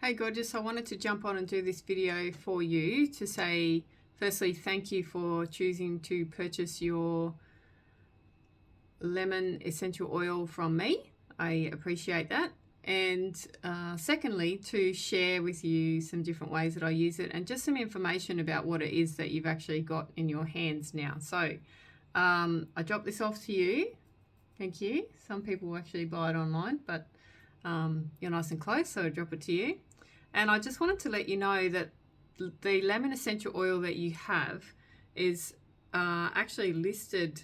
Hey gorgeous, I wanted to jump on and do this video for you to say firstly thank you for choosing to purchase your lemon essential oil from me. I appreciate that. And secondly, to share with you some different ways that I use it and just some information about what it is that you've actually got in your hands now. So I dropped this off to you. Thank you. Some people actually buy it online, but you're nice and close, so I drop it to you. And I just wanted to let you know that the lemon essential oil that you have is actually listed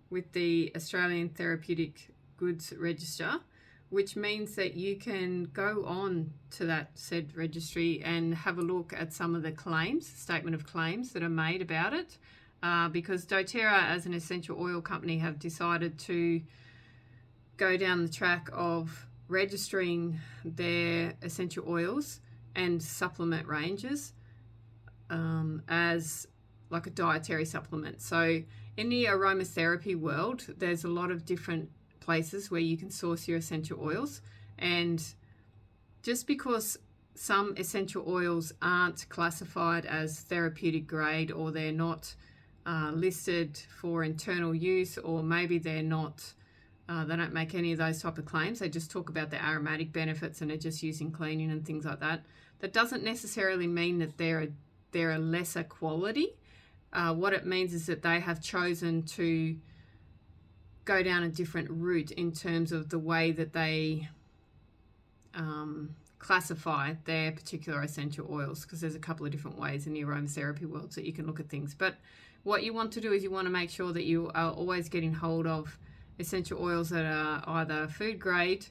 with the Australian Therapeutic Goods Register, which means that you can go on to that said registry and have a look at some of the claims, statement of claims that are made about it, because doTERRA as an essential oil company have decided to go down the track of registering their essential oils and supplement ranges as like a dietary supplement. So in the aromatherapy world, there's a lot of different places where you can source your essential oils, and just because some essential oils aren't classified as therapeutic grade, or they're not listed for internal use, or maybe they're not they don't make any of those type of claims, they just talk about the aromatic benefits and are just using cleaning and things like that. That doesn't necessarily mean that they're a lesser quality. What it means is that they have chosen to go down a different route in terms of the way that they classify their particular essential oils, because there's a couple of different ways in the aromatherapy world that you can look at things. But what you want to do is you want to make sure that you are always getting hold of essential oils that are either food grade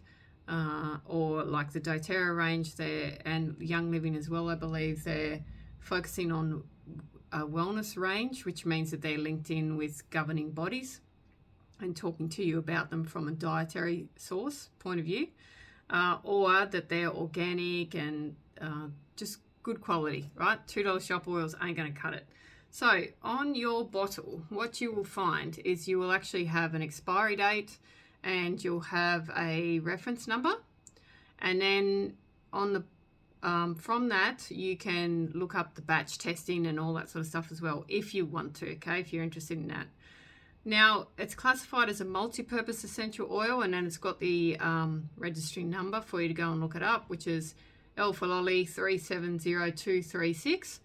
or like the doTERRA range there, and Young Living as well. I believe they're focusing on a wellness range, which means that they're linked in with governing bodies and talking to you about them from a dietary source point of view, or that they're organic and just good quality, right? $2 shop oils ain't going to cut it. So on your bottle, what you will find is you will actually have an expiry date and you'll have a reference number. And then on the from that, you can look up the batch testing and all that sort of stuff as well, if you want to, okay, if you're interested in that. Now, it's classified as a multi-purpose essential oil, and then it's got the registry number for you to go and look it up, which is L for Lolly 370236.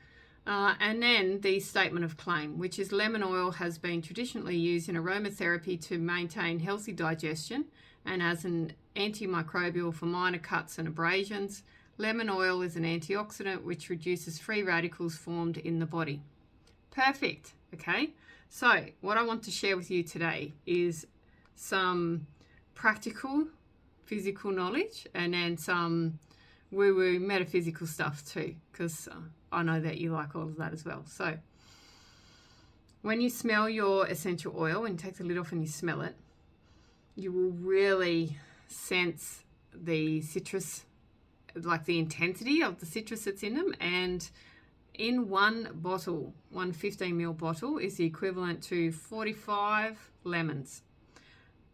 And then the statement of claim, which is lemon oil has been traditionally used in aromatherapy to maintain healthy digestion and as an antimicrobial for minor cuts and abrasions. Lemon oil is an antioxidant which reduces free radicals formed in the body. Perfect, okay? So what I want to share with you today is some practical physical knowledge and then some woo-woo metaphysical stuff too, because I know that you like all of that as well. So when you smell your essential oil and take the lid off and you smell it, you will really sense the citrus, like the intensity of the citrus that's in them. And in one bottle, one 15ml bottle is the equivalent to 45 lemons.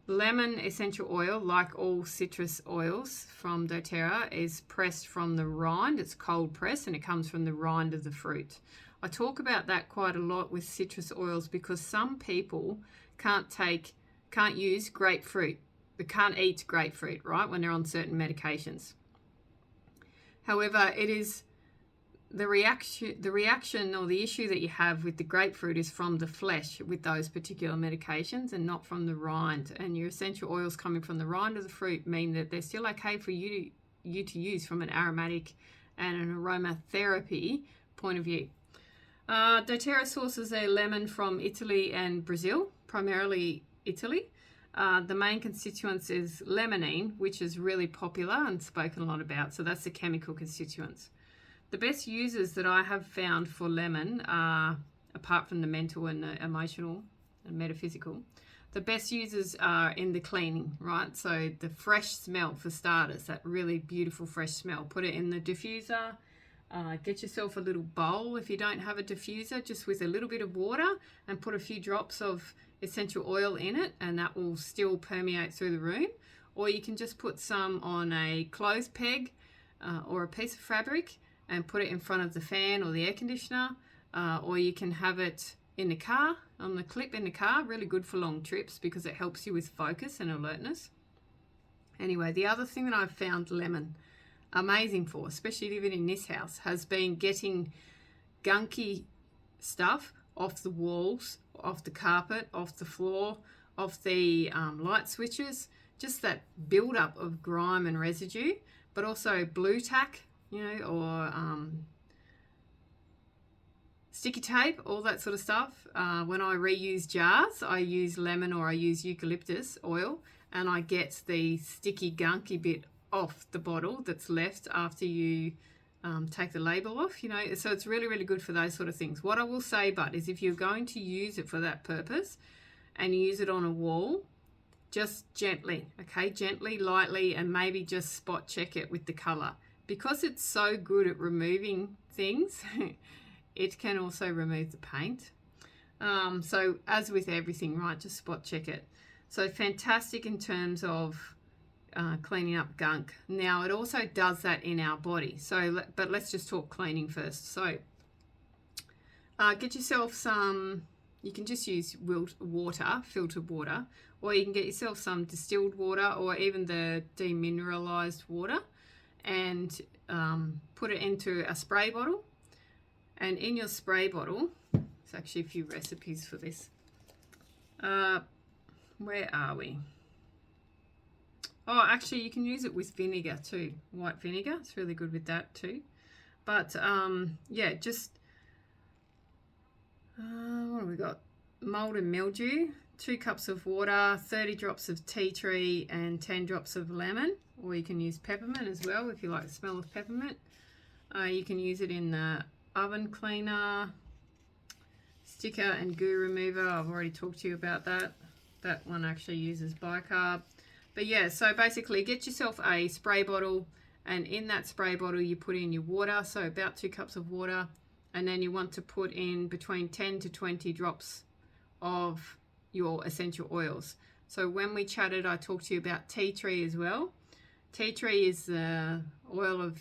Lemon essential oil, like all citrus oils from doTERRA, is pressed from the rind. It's cold pressed and it comes from the rind of the fruit. I talk about that quite a lot with citrus oils because some people can't use grapefruit. They can't eat grapefruit, right, when they're on certain medications. However, it is the reaction or the issue that you have with the grapefruit is from the flesh with those particular medications and not from the rind. And your essential oils coming from the rind of the fruit mean that they're still okay for you to use from an aromatic and an aromatherapy point of view. doTERRA sources their lemon from Italy and Brazil, primarily Italy. The main constituents is limonene, which is really popular and spoken a lot about. So that's the chemical constituents. The best users that I have found for lemon are, apart from the mental and the emotional and metaphysical, the best users are in the cleaning, right? So the fresh smell for starters, that really beautiful fresh smell. Put it in the diffuser. Get yourself a little bowl if you don't have a diffuser, just with a little bit of water, and put a few drops of essential oil in it, and that will still permeate through the room. Or you can just put some on a clothes peg or a piece of fabric and put it in front of the fan or the air conditioner, or you can have it in the car, on the clip in the car. Really good for long trips because it helps you with focus and alertness. Anyway, the other thing that I've found lemon amazing for, especially living in this house, has been getting gunky stuff off the walls, off the carpet, off the floor, off the light switches, just that build-up of grime and residue, but also blue tack, you know, or sticky tape, all that sort of stuff. When I reuse jars, I use lemon or I use eucalyptus oil, and I get the sticky gunky bit off the bottle that's left after you take the label off, you know. So it's really, really good for those sort of things. What I will say, but, is if you're going to use it for that purpose and you use it on a wall, just gently, okay, gently, lightly, and maybe just spot check it with the color. Because it's so good at removing things, it can also remove the paint. So as with everything, right, just spot check it. So fantastic in terms of cleaning up gunk. Now it also does that in our body. So, but let's just talk cleaning first. So get yourself some, you can just use water, filtered water, or you can get yourself some distilled water or even the demineralized water, and put it into a spray bottle. And in your spray bottle, there's actually a few recipes for this. Where are we? Oh, actually, you can use it with vinegar too. White vinegar, it's really good with that too. But yeah, just what have we got? Mold and mildew, 2 cups of water, 30 drops of tea tree, and 10 drops of lemon. Or you can use peppermint as well if you like the smell of peppermint. You can use it in the oven cleaner, sticker and goo remover. I've already talked to you about that. That one actually uses bicarb. But yeah, so basically get yourself a spray bottle, and in that spray bottle you put in your water, so about 2 cups of water, and then you want to put in between 10 to 20 drops of your essential oils. So when we chatted, I talked to you about tea tree as well. Tea tree is the oil of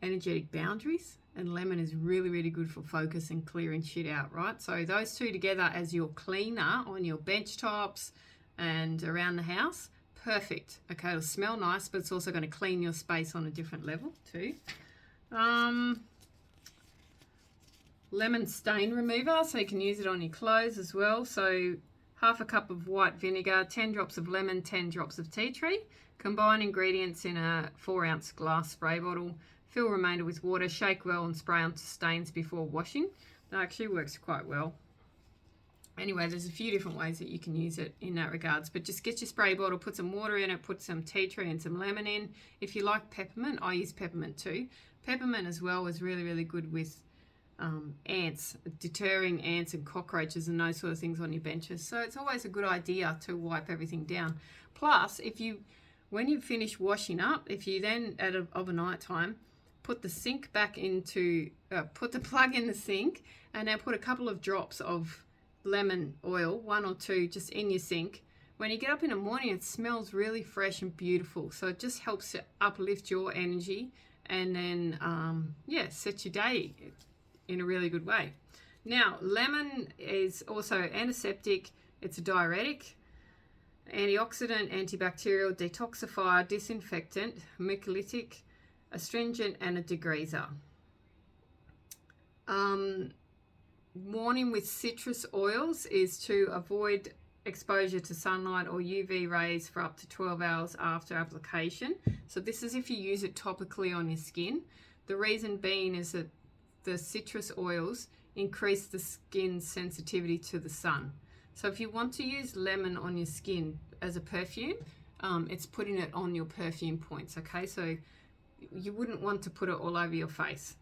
energetic boundaries, and lemon is really, really good for focus and clearing shit out, right? So those two together as your cleaner on your bench tops and around the house, perfect. Okay, it'll smell nice, but it's also going to clean your space on a different level too. Lemon stain remover, so you can use it on your clothes as well. So half a cup of white vinegar, 10 drops of lemon, 10 drops of tea tree. Combine ingredients in a 4-ounce glass spray bottle. Fill remainder with water, shake well, and spray onto stains before washing. That actually works quite well. Anyway, there's a few different ways that you can use it in that regards, but just get your spray bottle, put some water in it, put some tea tree and some lemon in. If you like peppermint, I use peppermint too. Peppermint as well is really, really good with ants, deterring ants and cockroaches and those sort of things on your benches. So it's always a good idea to wipe everything down. Plus, when you finish washing up, if you then of a night time, put the sink back into, put the plug in the sink, and then put a couple of drops of lemon oil, 1 or 2, just in your sink. When you get up in the morning, it smells really fresh and beautiful. So it just helps to uplift your energy, and then, yeah, set your day in a really good way. Now, lemon is also antiseptic. It's a diuretic, antioxidant, antibacterial, detoxifier, disinfectant, mucolytic, astringent, and a degreaser. Warning with citrus oils is to avoid exposure to sunlight or UV rays for up to 12 hours after application. So this is if you use it topically on your skin. The reason being is that the citrus oils increase the skin's sensitivity to the sun. So if you want to use lemon on your skin as a perfume, it's putting it on your perfume points, okay? So you wouldn't want to put it all over your face.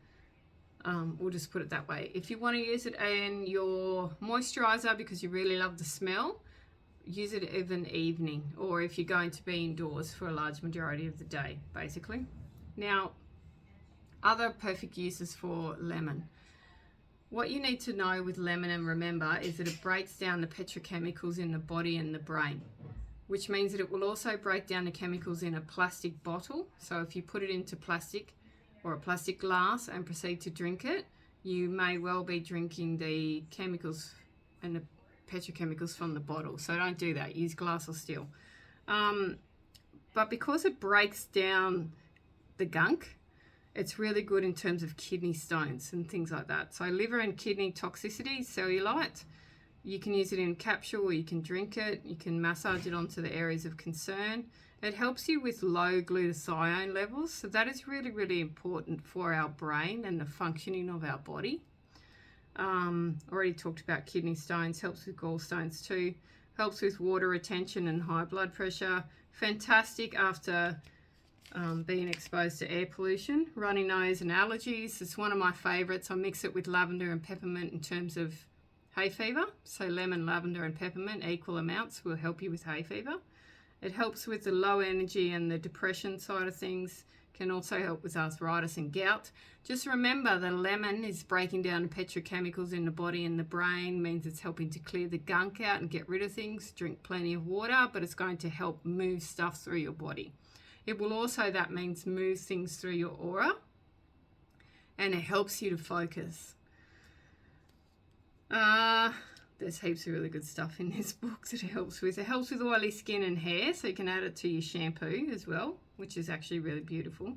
We'll just put it that way. If you want to use it in your moisturizer because you really love the smell, use it even evening, or if you're going to be indoors for a large majority of the day, basically. Now, other perfect uses for lemon. What you need to know with lemon and remember is that it breaks down the petrochemicals in the body and the brain. which means that it will also break down the chemicals in a plastic bottle. So if you put it into plastic or a plastic glass and proceed to drink it, you may well be drinking the chemicals and the petrochemicals from the bottle. So don't do that. Use glass or steel. But because it breaks down the gunk, it's really good in terms of kidney stones and things like that. So liver and kidney toxicity, cellulite, you can use it in a capsule or you can drink it. You can massage it onto the areas of concern. It helps you with low glutathione levels. So that is really, really important for our brain and the functioning of our body. Already talked about kidney stones, helps with gallstones too. Helps with water retention and high blood pressure. Fantastic after being exposed to air pollution. Runny nose and allergies. It's one of my favourites. I mix it with lavender and peppermint in terms of hay fever. So lemon, lavender and peppermint, equal amounts, will help you with hay fever. It helps with the low energy and the depression side of things. Can also help with arthritis and gout. Just remember the lemon is breaking down the petrochemicals in the body and the brain, means it's helping to clear the gunk out and get rid of things. Drink plenty of water, but it's going to help move stuff through your body. It will also, that means, move things through your aura, and it helps you to focus. There's heaps of really good stuff in this book that it helps with. It helps with oily skin and hair, so you can add it to your shampoo as well, which is actually really beautiful.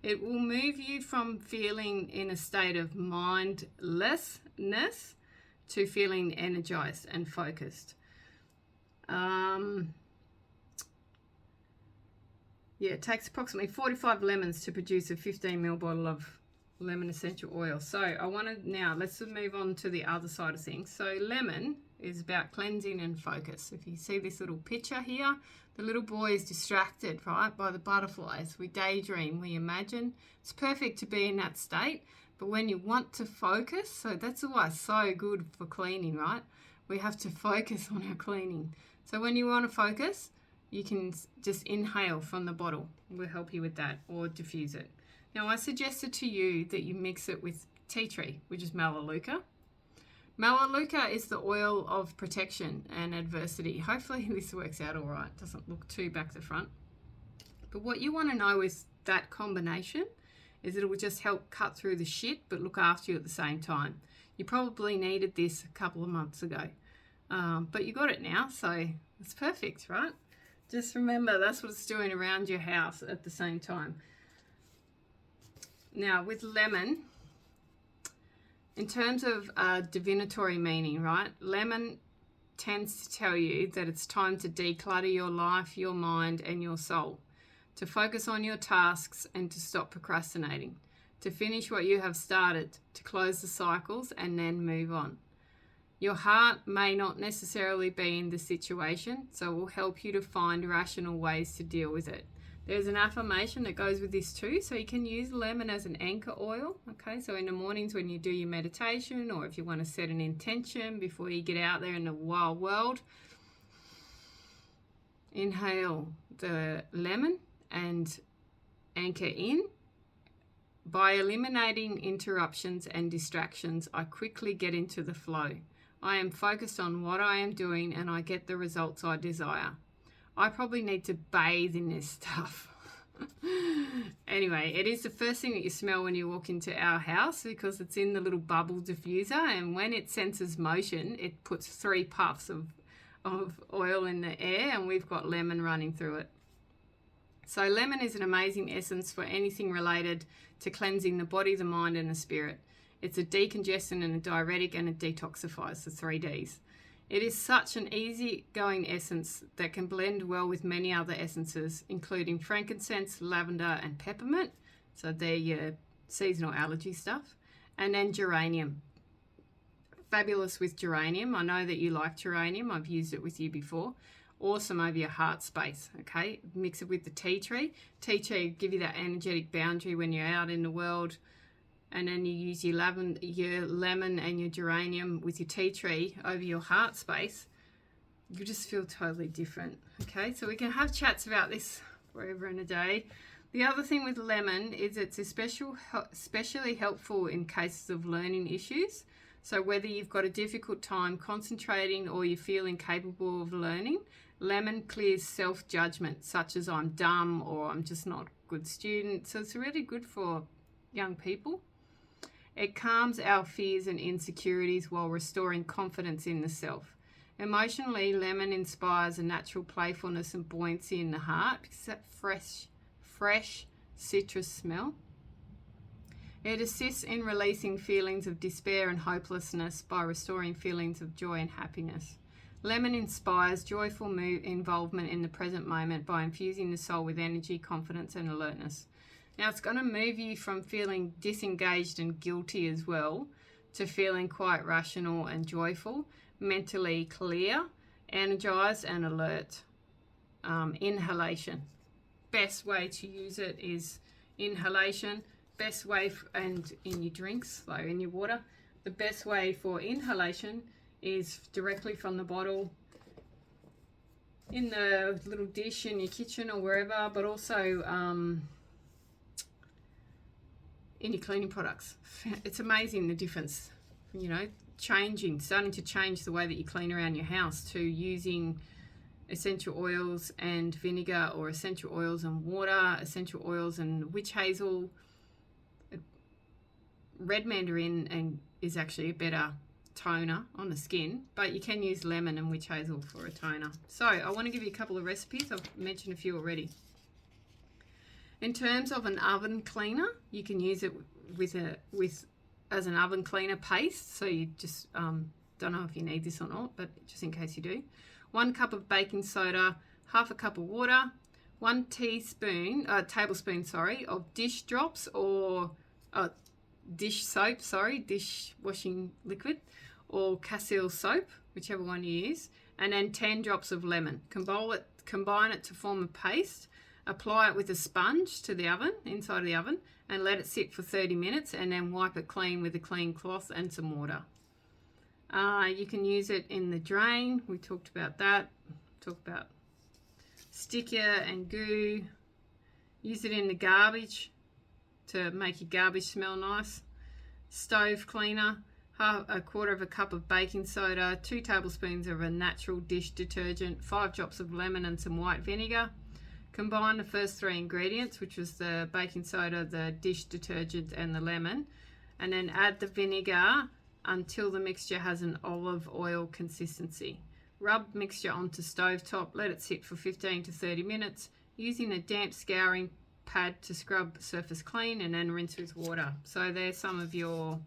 It will move you from feeling in a state of mindlessness to feeling energized and focused. Yeah, it takes approximately 45 lemons to produce a 15 ml bottle of lemon essential oil. So I want to now, let's move on to the other side of things. So lemon is about cleansing and focus. If you see this little picture here, the little boy is distracted, right, by the butterflies. We daydream, we imagine. It's perfect to be in that state. But when you want to focus, so that's why it's so good for cleaning, right? We have to focus on our cleaning. So when you want to focus, you can just inhale from the bottle. We'll help you with that, or diffuse it. Now, I suggested to you that you mix it with tea tree, which is melaleuca. Melaleuca is the oil of protection and adversity. Hopefully this works out all right. Doesn't look too back to front. But what you want to know is that combination is that it will just help cut through the shit but look after you at the same time. You probably needed this a couple of months ago, but you got it now, so it's perfect, right? Just remember that's what it's doing around your house at the same time. Now with lemon, in terms of divinatory meaning, right? Lemon tends to tell you that it's time to declutter your life, your mind and your soul, to focus on your tasks and to stop procrastinating, to finish what you have started, to close the cycles and then move on. Your heart may not necessarily be in the situation, so it will help you to find rational ways to deal with it. There's an affirmation that goes with this too, so you can use lemon as an anchor oil, okay? So in the mornings when you do your meditation, or if you want to set an intention before you get out there in the wild world, inhale the lemon and anchor in. By eliminating interruptions and distractions, I quickly get into the flow. I am focused on what I am doing and I get the results I desire. I probably need to bathe in this stuff. Anyway, it is the first thing that you smell when you walk into our house because it's in the little bubble diffuser, and when it senses motion, it puts 3 puffs of oil in the air, and we've got lemon running through it. So lemon is an amazing essence for anything related to cleansing the body, the mind and the spirit. It's a decongestant and a diuretic, and it detoxifies, the 3 Ds. It is such an easy-going essence that can blend well with many other essences, including frankincense, lavender, and peppermint. So they're your seasonal allergy stuff. And then geranium. Fabulous with geranium. I know that you like geranium. I've used it with you before. Awesome over your heart space, okay? Mix it with the tea tree. Tea tree will give you that energetic boundary when you're out in the world. And then you use your lemon and your geranium with your tea tree over your heart space. You just feel totally different, okay? So we can have chats about this forever and a day. The other thing with lemon is it's especially helpful in cases of learning issues. So whether you've got a difficult time concentrating or you feel incapable of learning, Lemon clears self-judgment, such as I'm dumb or I'm just not a good student. So it's really good for young people. It calms our fears and insecurities while restoring confidence in the self. Emotionally, lemon inspires a natural playfulness and buoyancy in the heart because that fresh citrus smell. It assists in releasing feelings of despair and hopelessness by restoring feelings of joy and happiness. Lemon inspires joyful involvement in the present moment by infusing the soul with energy, confidence, and alertness. Now, it's going to move you from feeling disengaged and guilty as well to feeling quite rational and joyful, mentally clear, energized, and alert. Inhalation. Best way to use it is inhalation. Best way, and in your drinks, like in your water, the best way for inhalation is directly from the bottle in the little dish in your kitchen or wherever, but also in your cleaning products. It's amazing the difference, you know, starting to change the way that you clean around your house to using essential oils and vinegar, or essential oils and water, essential oils and witch hazel. Red mandarin and is actually a better toner on the skin, but you can use lemon and witch hazel for a toner. So I want to give you a couple of recipes. I've mentioned a few already. In terms of an oven cleaner, you can use it as an oven cleaner paste. So you just don't know if you need this or not, but just in case you do. 1 cup of baking soda, half a cup of water, 1 tablespoon of dish drops or dish soap, dish washing liquid, or Cassil soap, whichever one you use, and then 10 drops of lemon. Combine it to form a paste. Apply it with a sponge to the oven, inside of the oven, and let it sit for 30 minutes, and then wipe it clean with a clean cloth and some water. You can use it in the drain. We talked about that. Talk about sticker and goo. Use it in the garbage to make your garbage smell nice. Stove cleaner, a quarter of a cup of baking soda, 2 tablespoons of a natural dish detergent, 5 drops of lemon and some white vinegar. Combine the first 3 ingredients, which was the baking soda, the dish detergent and the lemon, and then add the vinegar until the mixture has an olive oil consistency. Rub mixture onto stovetop, let it sit for 15 to 30 minutes, using a damp scouring pad to scrub surface clean, and then rinse with water. So there's some of your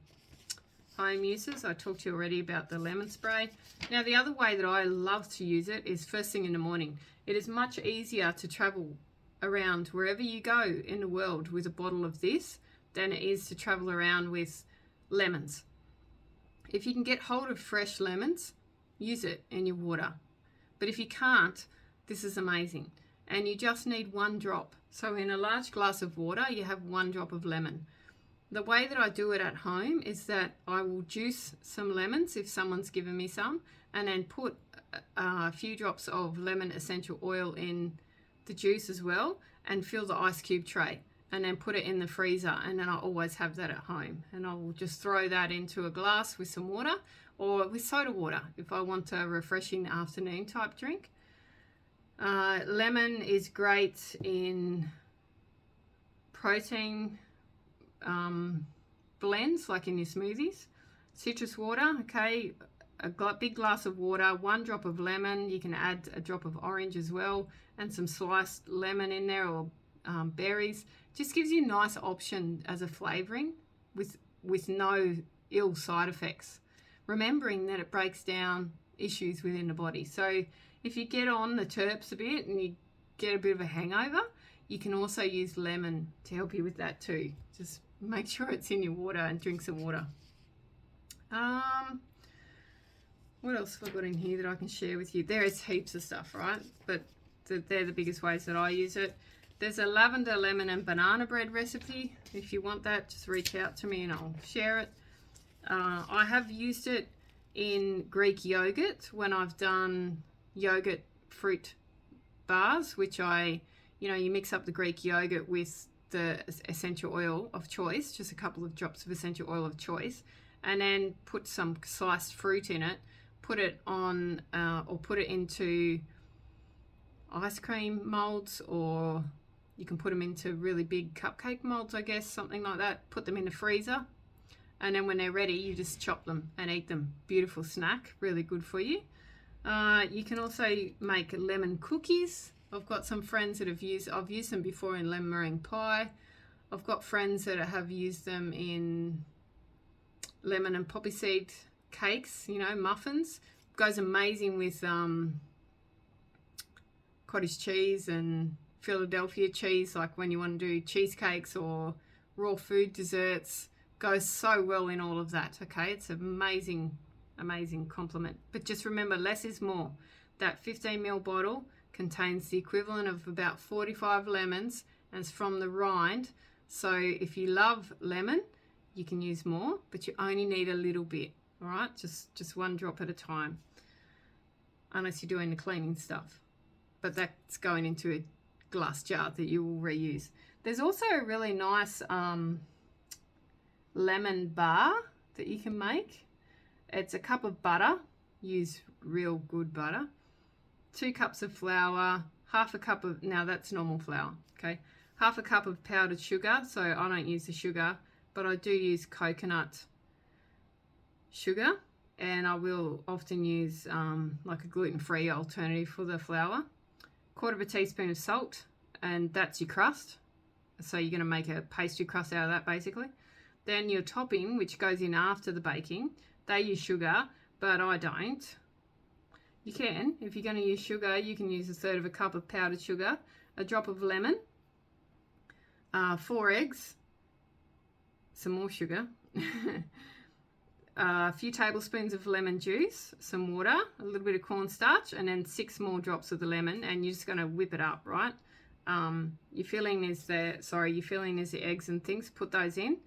home uses. I talked to you already about the lemon spray. Now the other way that I love to use it is first thing in the morning. It is much easier to travel around wherever you go in the world with a bottle of this than it is to travel around with lemons. If you can get hold of fresh lemons, use it in your water. But if you can't, this is amazing. And you just need 1 drop. So in a large glass of water, you have 1 drop of lemon. The way that I do it at home is that I will juice some lemons if someone's given me some, and then put a few drops of lemon essential oil in the juice as well, and fill the ice cube tray, and then put it in the freezer. And then I always have that at home, and I will just throw that into a glass with some water, or with soda water if I want a refreshing afternoon type drink. Lemon is great in protein blends, like in your smoothies. Citrus water, okay, a big glass of water, 1 drop of lemon. You can add a drop of orange as well, and some sliced lemon in there, or berries. Just gives you a nice option as a flavouring with no ill side effects. Remembering that it breaks down issues within the body. So if you get on the terps a bit and you get a bit of a hangover, you can also use lemon to help you with that too. Just make sure it's in your water and drink some water. What else have I got in here that I can share with you? There is heaps of stuff, right? But they're the biggest ways that I use it. There's a lavender, lemon and banana bread recipe. If you want that, just reach out to me and I'll share it. I have used it in Greek yogurt when I've done yogurt fruit bars, which you mix up the Greek yogurt with the essential oil of choice, just a couple of drops of essential oil of choice, and then put some sliced fruit in it, put it on or put it into ice cream molds, or you can put them into really big cupcake molds, I guess, something like that. Put them in the freezer, and then when they're ready, you just chop them and eat them. Beautiful snack, really good for you. You can also make lemon cookies. I've got some friends that I've used them before in lemon meringue pie. I've got friends that have used them in lemon and poppy seed cakes, you know, muffins. It goes amazing with cottage cheese and Philadelphia cheese, like when you want to do cheesecakes or raw food desserts. Goes so well in all of that. Okay, it's an amazing complement. But just remember, less is more. That 15 ml bottle contains the equivalent of about 45 lemons, and it's from the rind. So if you love lemon, you can use more, but you only need a little bit. All right, just one drop at a time, unless you're doing the cleaning stuff. But that's going into a glass jar that you will reuse. There's also a really nice lemon bar that you can make. It's a cup of butter. Use real good butter. 2 cups of flour, half a cup of, now that's normal flour, okay? Half a cup of powdered sugar. So I don't use the sugar, but I do use coconut sugar, and I will often use like a gluten-free alternative for the flour. 1/4 teaspoon of salt, and that's your crust. So you're going to make a pastry crust out of that basically. Then your topping, which goes in after the baking, they use sugar, but I don't. You can, if you're going to use sugar, you can use 1/3 cup of powdered sugar, a drop of lemon, 4 eggs, some more sugar, a few tablespoons of lemon juice, some water, a little bit of cornstarch, and then 6 more drops of the lemon, and you're just going to whip it up, right? Your filling is the eggs and things. Put those in,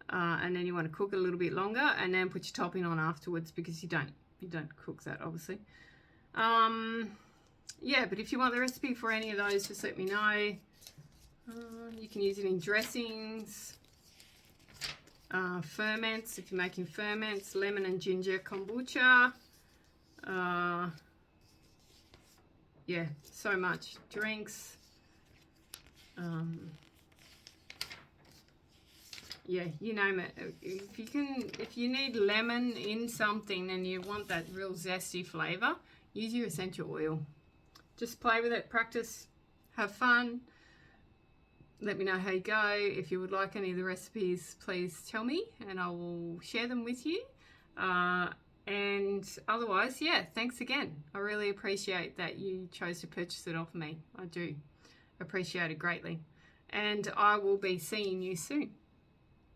and then you want to cook it a little bit longer, and then put your topping on afterwards, because you don't cook that obviously. Yeah, but if you want the recipe for any of those, just let me know. You can use it in dressings, ferments, if you're making ferments, lemon and ginger kombucha. Yeah, so much. Drinks. Yeah, you name it. If you need lemon in something and you want that real zesty flavor, use your essential oil. Just play with it, practice, have fun. Let me know how you go. If you would like any of the recipes, please tell me and I will share them with you. And otherwise, yeah, thanks again. I really appreciate that you chose to purchase it off me. I do appreciate it greatly. And I will be seeing you soon.